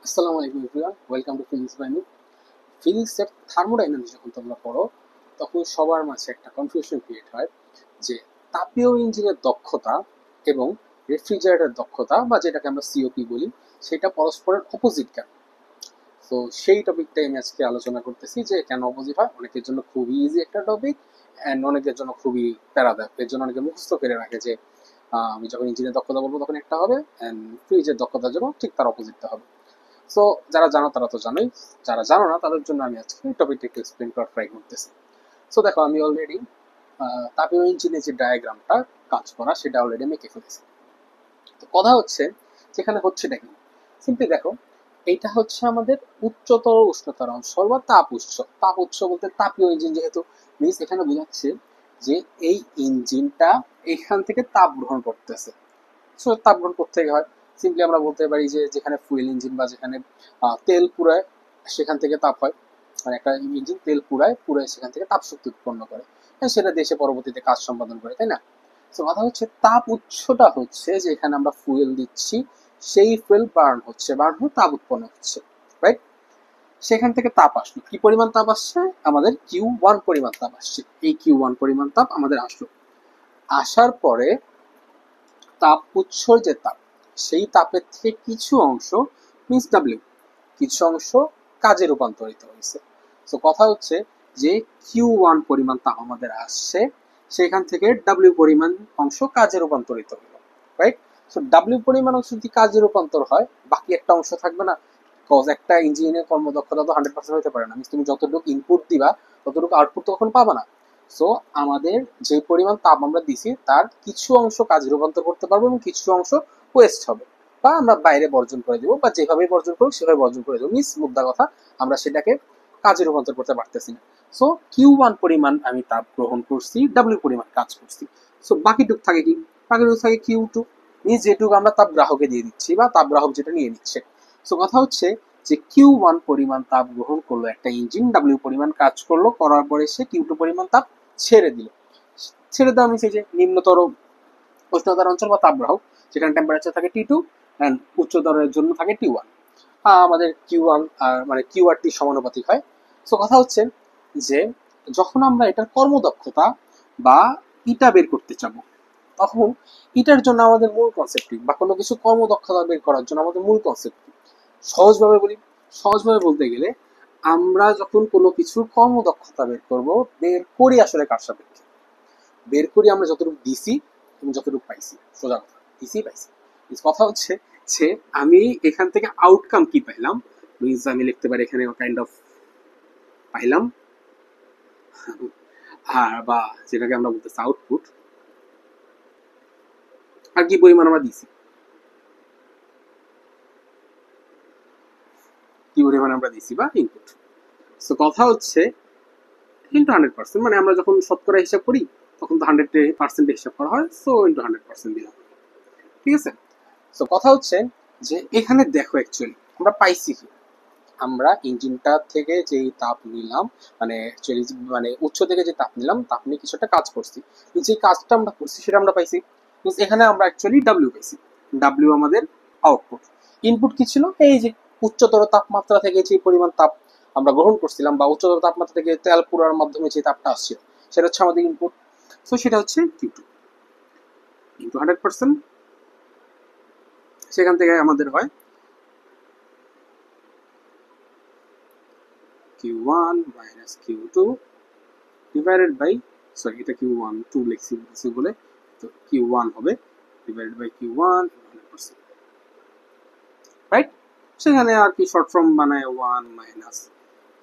আসসালামু আলাইকুম everyone, welcome to physics by me. ফিজিক্সের থার্মোডাইনামিক্স যখন তোমরা পড়ো তখন সবার মাঝে একটা কনফিউশন ক্রিয়েট হয় যে তাপীয় ইঞ্জিনের দক্ষতা এবং রেফ্রিজারেটরের দক্ষতা বা যেটাকে আমরা সিওপি বলি সেটা পরস্পরের অপোজিট কেন। তো সেই টপিকটাই আমি আজকে আলোচনা করতেছি যে কেন অপোজিট হয়। অনেকের জন্য খুবই ইজি একটা টপিক অ্যান্ড অনেকের জন্য খুবই প্যারাদায়ক। এর জন্য অনেকে মুখস্থ করে রাখে যে আমি যখন ইঞ্জিনের দক্ষতা বলবো তখন একটা হবে অ্যান্ড ফ্রিজের দক্ষতার জন্য ঠিক তার অপোজিটটা হবে। সো যারা জানো তারা তো জানোই, যারা জানো না তাদের জন্য আমি আজকে এই টপিকটা একটু এক্সপ্লেন করার ট্রাই করতেছি। সো দেখো, আমি অলরেডি তাপীয় ইঞ্জিনের যে ডায়াগ্রামটা কাজ করা সেটা অলরেডি আমি এঁকে ফেলেছি। তো কথা হচ্ছে যেখানে হচ্ছেটা কি, সিম্পলি দেখো, এইটা হচ্ছে আমাদের উচ্চতর উষ্ণতার অঞ্চল বা তাপ উৎস। তাপ উৎস বলতে তাপীয় ইঞ্জিন যেহেতু মিনস এখানে বোঝাচ্ছে যে এই ইঞ্জিনটা এখান থেকে তাপ গ্রহণ করতেছে। সো তাপ গ্রহণ করতে হয়, সিম্পলি আমরা বলতে পারি যে যেখানে ফুয়েল ইঞ্জিন বা যেখানে তেল পুরায় সেখান থেকে তাপ হয়। মানে একটা ইঞ্জিন তেল পুরায় পুরায় সেখান থেকে তাপ শক্তি উৎপন্ন করে, সেটা দেশে পরবর্তীতে কাজ সম্পাদন করে, তাই না? তো কথা হচ্ছে তাপ উৎসটা হচ্ছে যে এখানে আমরা ফুয়েল দিচ্ছি, সেই ফুয়েল বার্ন হয়ে তাপ উৎপন্ন হচ্ছে, রাইট? সেখান থেকে তাপ আসলো, কি পরিমাণ তাপ আসছে? আমাদের Q1 পরিমাণ তাপ আসছে। এই Q1 পরিমাণ তাপ আমাদের আসলো। আসার পরে তাপ উৎসর যে তাপ, সেই তাপের থেকে কিছু অংশ মিনস ডাব্লিউ, কিছু অংশ কাজে রূপান্তরিত হয়েছে। তো কথা হচ্ছে যে Q1 পরিমাণ তাপ আমাদের আসছে, সেখান থেকে ডাব্লিউ পরিমাণ অংশ কাজে রূপান্তরিত হলো, রাইট? সো ডাব্লিউ পরিমাণ অংশ যদি কাজে রূপান্তর হয়, বাকি একটা অংশ থাকবে না। কজ একটা ইঞ্জিনের কর্মদক্ষতা তো 100% হতে পারে না। তুমি যতটুকু ইনপুট দিবা ততটুকু আউটপুট তখন পাবা না। সো আমাদের যে পরিমাণ তাপ আমরা দিছি তার কিছু অংশ কাজে রূপান্তর করতে পারবো এবং কিছু অংশ ওয়েস্ট হবে, বা আমরা বাইরে বর্জন করে দেবো, বা যেভাবে বর্জন করুক সেভাবে বর্জন করে দেবো। মিস মুদ্রা কথা, আমরা সেটাকে কাজে রূপান্তর করতে পারতেছি না। সো Q1 পরিমাণ আমি তাপ গ্রহণ করছি, ডাব্লিউ পরিমাণ কাজ করছি। সো বাকিটুক থাকে কি? বাকিটুক থাকে Q2, মিস যেটুকু আমরা তাপ গ্রাহকে দিয়ে দিচ্ছি বা তাপ গ্রাহক যেটা নিয়ে নিচ্ছে। সো কথা হচ্ছে যে Q1 পরিমাণ তাপ গ্রহণ করলো একটা ইঞ্জিন, ডাব্লিউ পরিমাণ কাজ করলো, করার পরে সে Q2 পরিমাণ তাপ ছেড়ে দিল। ছেড়ে দেওয়া মিস এই যে নিম্নতর উষ্ণতার অঞ্চল বা তাপগ্রাহক, যেখানে টেম্পারেচার থাকে T2 অ্যান্ড উচ্চতরের জন্য থাকে T1। আমাদের Q1 আর মানে কিউআরটি সমানুপাতিক হয়। সো কথা হচ্ছে যে যখন আমরা এটার কর্মদক্ষতা বা ইটা বের করতে চাবো, তখন ইটার জন্য আমাদের মূল কনসেপ্ট বা কোনো কিছু কর্মদক্ষতা বের করার জন্য আমাদের মূল কনসেপ্ট সহজভাবে বলি। সহজভাবে বলতে গেলে আমরা যখন কোনো কিছুর কর্মদক্ষতা বের করি আসলে কার সাপেক্ষে বের করি? আমরা যতটুকু দিছি এবং যতটুকু পাইছি, সোজা কথা, দিছি পাইছি। কথা হচ্ছে যে আমি এখান থেকে আউটকাম কি পাইলাম, মিনস আমি লিখতে পারি এখানে কাইন্ড অফ পাইলাম, আর বা যেটাকে আমরা বলতেছি আউটপুট, আর কি পরিমাণ আমরা দিছি, কি পরিমাণ আমরা দিছি বা ইনপুট। সো কথা হচ্ছে ইন্টু 100%, মানে আমরা যখন শতকরা হিসাব করি তখন তো 100% হিসাব করা হয়, সো ইন্টু 100% দিলাম, ঠিক আছে? সো কথা হচ্ছে যে এখানে দেখো অ্যাকচুয়ালি আমরা পাইছি কি, আমরা ইঞ্জিনটা থেকে যেই তাপ নিলাম, মানে অ্যাকচুয়ালি মানে উৎস থেকে যে তাপ নিলাম, তাপ নিয়ে কিছু একটা কাজ করছি, যে কাজটা আমরা করছি সেটা আমরা পাইছি। এখানে আমরা অ্যাকচুয়ালি ডাব্লিউ পাইছি। ডাব্লিউ আমাদের আউটপুট। ইনপুট কি ছিল? এই যে উচ্চতর তাপমাত্রা থেকে যে পরিমাণ তাপ আমরা গ্রহণ করছিলাম, বা উচ্চতর তাপমাত্রা থেকে তেল পুরার মাধ্যমে যে তাপটা আসছিল, সেটা হচ্ছে আমাদের ইনপুট। তো সেটা হচ্ছে Q2 ইন্টু 100%। সেখান থেকে আমাদের হয় Q1 minus Q2 divided by, sorry এটা Q1 2 লিখছি বলে, তো Q1 হবে ডিভাইডেড বাই Q1 100%, রাইট? সেখানে আর কি শর্ট ফর্ম বানায় 1 মাইনাস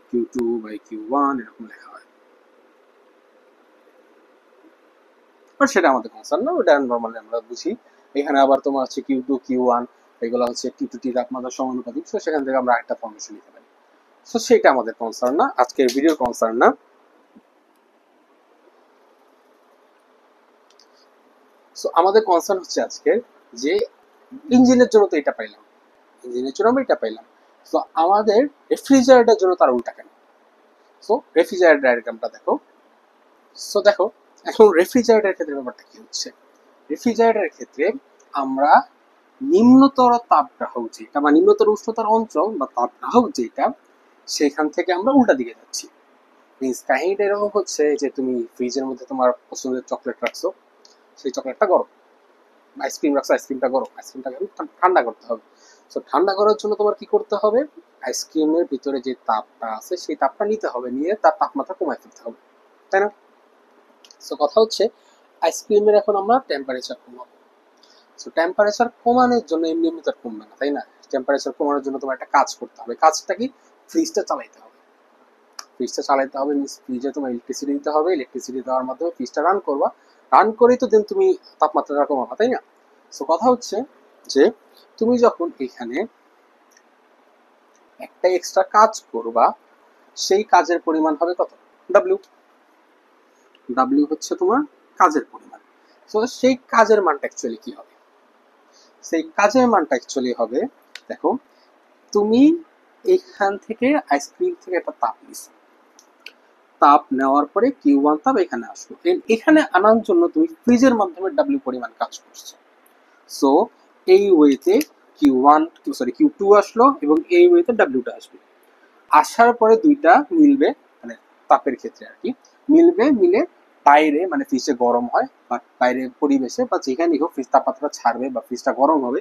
Q2 বাই Q1 এরকম লেখা হয়। বাট সেটা আমাদের কনসার্ন না, ওটা নর্মালি আমরা বুঝি। এখানে আবার তোমার হচ্ছে Q2 Q1 এগুলো হচ্ছে T2T তাপমাত্রা সমানুপাতিক, তো সেখান থেকে আমরা একটা ফর্মেশন নিতে পারি। তো সেটা আমাদের কনসার্ন না, আজকের ভিডিওর কনসার্ন না। সো আমাদের কনসার্ন হচ্ছে আজকে যে ইঞ্জিনের জন্য তো এটা পাইলাম, ইঞ্জিনের জন্য আমরা এটা পাইলাম, তো আমাদের রেফ্রিজারেটরের জন্য তার উল্টা কেন? সো রেফ্রিজারেটর ডায়াগ্রামটা দেখো। সো দেখো, এখন রেফ্রিজারেটরের ক্ষেত্রে ব্যাপারটা কি হচ্ছে। রেফ্রিজারেটরের ক্ষেত্রে আমরা নিম্নতর তাপগ্রাহক যেটা বা নিম্নতর উষ্ণতার অঞ্চল বা তাপগ্রাহক যেটা, সেখান থেকে আমরা উল্টা দিকে যাচ্ছি। মিনস কাহিনীটা এরকম হচ্ছে যে তুমি ফ্রিজের মধ্যে তোমার পছন্দের চকলেট রাখছো, সেই চকলেটটা গরম, আইসক্রিম রাখছো, আইসক্রিমটা গরম, আইসক্রিমটাকে ঠান্ডা করতে হবে। তো ঠান্ডা করার জন্য তোমার কি করতে হবে, আইসক্রিমের ভিতরে যে তাপটা আছে সেই তাপটা নিতে হবে, নিয়ে তার তাপমাত্রা কমায় ফেলতে হবে, তাই না? সো কথা হচ্ছে আইসক্রিমের এখন আমরা টেম্পারেচার কমাবো। সো টেম্পারেচার কমানোর জন্য এমনি এমনি তো আর কমবে না, তাই না? টেম্পারেচার কমানোর জন্য তোমার একটা কাজ করতে হবে। কাজটা কি? ফ্রিজটা চালাইতে হবে। ফ্রিজটা চালাইতে হবে মিনস ফ্রিজে তোমার ইলেকট্রিসিটি দিতে হবে, ইলেকট্রিসিটি দেওয়ার মাধ্যমে ফ্রিজটা রান করবা, রান করেই তো দেন তুমি তাপমাত্রাটা কমাবা, তাই না? সো কথা হচ্ছে যে তুমি যখন এখানে একটা এক্সট্রা কাজ করবা, সেই কাজের পরিমাণ হবে কত? ডাব্লিউ। ডাব্লিউ হচ্ছে তোমার কাজের পরিমাণ। সো সেই কাজের মানটা অ্যাকচুয়ালি কি হবে? সেই কাজের মানটা অ্যাকচুয়ালি হবে, দেখো তুমি এখান থেকে আইসক্রিম থেকে একটা তাপ নিছো, তাপ নেওয়ার পরে কিউ ওয়ান তাপ এখানে আসলো, এখানে আনার জন্য তুমি ফ্রিজের মাধ্যমে ডাব্লিউ পরিমাণ কাজ করছো। সো এই ওয়েতে Q one sorry Q two আসলো এবং এই ওয়েতে ডাব্লিউটা আসবে। আসার পরে দুইটা মিলবে, মানে তাপের ক্ষেত্রে আর কি মিলবে, মিলে বাইরে মানে ফ্রিজে গরম হয় বা বাইরে পরিবেশে বা যেখানে হোক ফ্রিজ তাপমাত্রা ছাড়বে বা ফ্রিজটা গরম হবে।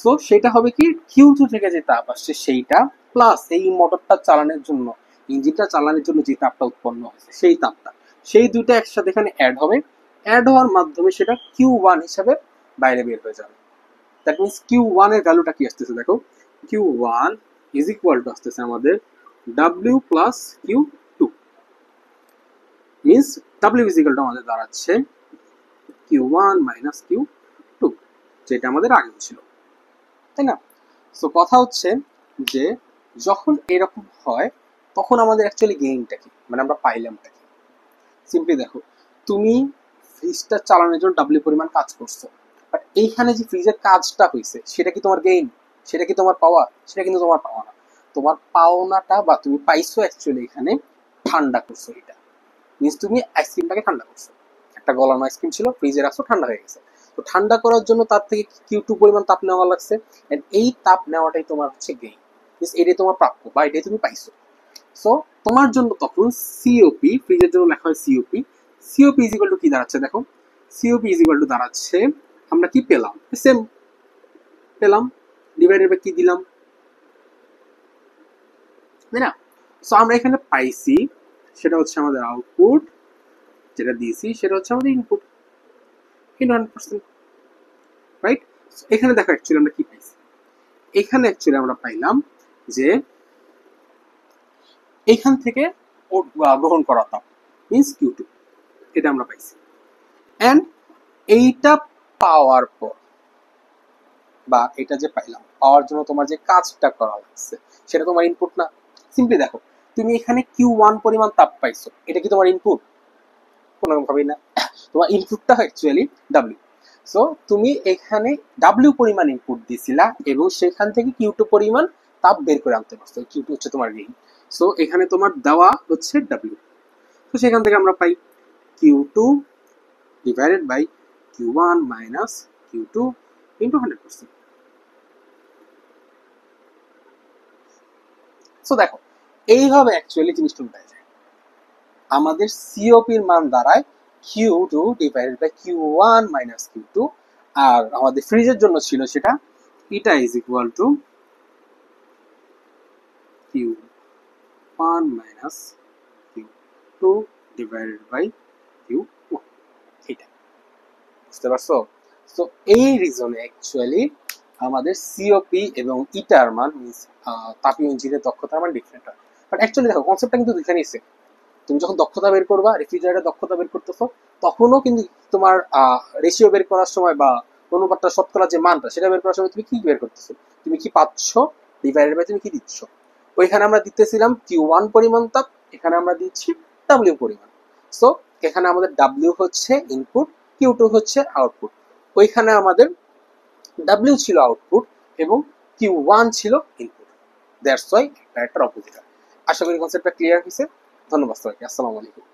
সো সেটা হবে কি, কিউ টু থেকে যে তাপ আসছে সেইটা প্লাস এই মোটরটা চালানোর জন্য, ইঞ্জিনটা চালানোর জন্য যে তাপটা উৎপন্ন হয়েছে সেই তাপটা, সেই দুইটা একসাথে এখানে অ্যাড হবে। অ্যাড হওয়ার মাধ্যমে সেটা কিউ ওয়ান হিসাবে বাইরে বের হয়ে যাবে। দ্যাট মিনস কিউ ওয়ান এর ভ্যালুটা কি আসতেছে দেখো, Q one is equal to আসতেছে আমাদের W plus Q two. Means W is equal to আমাদের দাঁড়াচ্ছে Q one minus Q two, যেটা আমাদের আগে ছিল, তাই না? সো কথা হচ্ছে যে যখন এরকম হয় তখন আমাদের অ্যাকচুয়ালি গেইনটা কি, মানে আমরা পাইলামটা কি? সিম্পলি দেখো, তুমি ফ্রিজটা চালানোর জন্য ডাব্লিউ পরিমাণ কাজ করছো, বাট এইখানে যে ফ্রিজের কাজটা হয়েছে সেটা কি তোমার গেইন? সেটা কি তোমার পাওয়া? সেটা কিন্তু তোমার পাওয়া না। তোমার পাওনাটা বা তুমি পাইছো অ্যাকচুয়ালি এখানে ঠান্ডা করছো, এটা মিনস তুমি আইসক্রিমটাকে ঠান্ডা করছো। একটা গলানো আইসক্রিম ছিল, ফ্রিজে রাখছো, ঠান্ডা হয়ে গেছে। তো ঠান্ডা করার জন্য তার থেকে কিউ টু পরিমাণ তাপ নেওয়া লাগছে, এন্ড এই তাপ নেওয়াটাই তোমার হচ্ছে গেইন, মিনস এটাই তোমার প্রাপ্য বা এটাই তুমি পাইছো। সো তোমার জন্য তখন সিওপি, ফ্রিজের জন্য লেখা হয় COP, COP is equal two কি দাঁড়াচ্ছে দেখো, সিওপি ইজ ইকুয়াল টু দাঁড়াচ্ছে আমরা কি পেলাম, সেম পেলাম, ডিভাইডেড বাই কি দিলাম, তাই না? সো আমরা এখানে পাইছি সেটা হচ্ছে আমাদের আউটপুট, যেটা দিয়েছি সেটা হচ্ছে আমাদের ইনপুট ইন 100%, রাইট? এখানে দেখো অ্যাকচুয়ালি আমরা কি পাইছি, এখানে অ্যাকচুয়ালি আমরা পাইলাম যে এখান থেকে গ্রহণ করা তাপ মিনস কিউ টু, এটা আমরা পাইছি। অ্যান্ড এইটা পাওয়ার পর বা এটা যে পাইলাম পাওয়ার জন্য তোমার যে কাজটা করা লাগছে সেটা তোমার ইনপুট না? সিম্পলি দেখো, তুমি এখানে কিউ ওয়ান পরিমাণ তাপ পাইছো, এটা কি তোমার ইনপুট? কোনো ভাবেই না। তোমার ইনপুটটা অ্যাকচুয়ালি ডাব্লিউ। সো তুমি এখানে ডাব্লিউ পরিমাণ ইনপুট দিছিলা এবং সেখান থেকে কিউ টু পরিমাণ তাপ বের করে আনতে পারছো, কিউ টু হচ্ছে তোমার গেইন। সো এখানে তোমার দেওয়া হচ্ছে ডাব্লিউ, তো সেখান থেকে আমরা পাই Q two divided by Q one minus Q two into 100%। So দেখো এইভাবে অ্যাকচুয়ালি জিনিসটা উল্টায় যায়, আমাদের সিওপির মান দাঁড়ায় Q two divided by Q one minus Q two, আর আমাদের ফ্রিজের জন্য ছিল সেটা এটা is equal to Q one minus Q two divided by Q one, এটা বুঝতে পারছো? তো এই রিজনে অ্যাকচুয়ালি আমাদের সিওপি এবং ইটার মান মিনস তাপীয় ইঞ্জিনের দক্ষতার মান ডিফারেন্ট হয়। বাট অ্যাকচুয়ালি দেখো কনসেপ্টটা কিন্তু দুইখানেই সেম। তুমি যখন দক্ষতা বের করবা, রেফ্রিজারেটর দক্ষতা বের করতেছো, তখনও কিন্তু তোমার রেশিও বের করার সময় বা অনুপাতটা শতকরা যে মানটা সেটা বের করার সময় তুমি কি বের করতেছো, তুমি কি পাচ্ছ ডিভাইডেড বাই তুমি কি দিচ্ছ। ওইখানে আমরা দিতেছিলাম কিউ ওয়ান পরিমাণ তাপ, এখানে আমরা দিচ্ছি ডাব্লিউ পরিমাণ। সো এখানে আমাদের ডাব্লিউ হচ্ছে ইনপুট, কিউ টু হচ্ছে আউটপুট। ওইখানে আমাদের ডাব্লিউ ছিল আউটপুট এবং কিউ ওয়ান ছিল ইনপুট। দ্যাটস ওয়াই একটা অপোজিট। আশা করি কনসেপ্টটা ক্লিয়ার হয়েছে। ধন্যবাদ সবাইকে, আসসালামু আলাইকুম।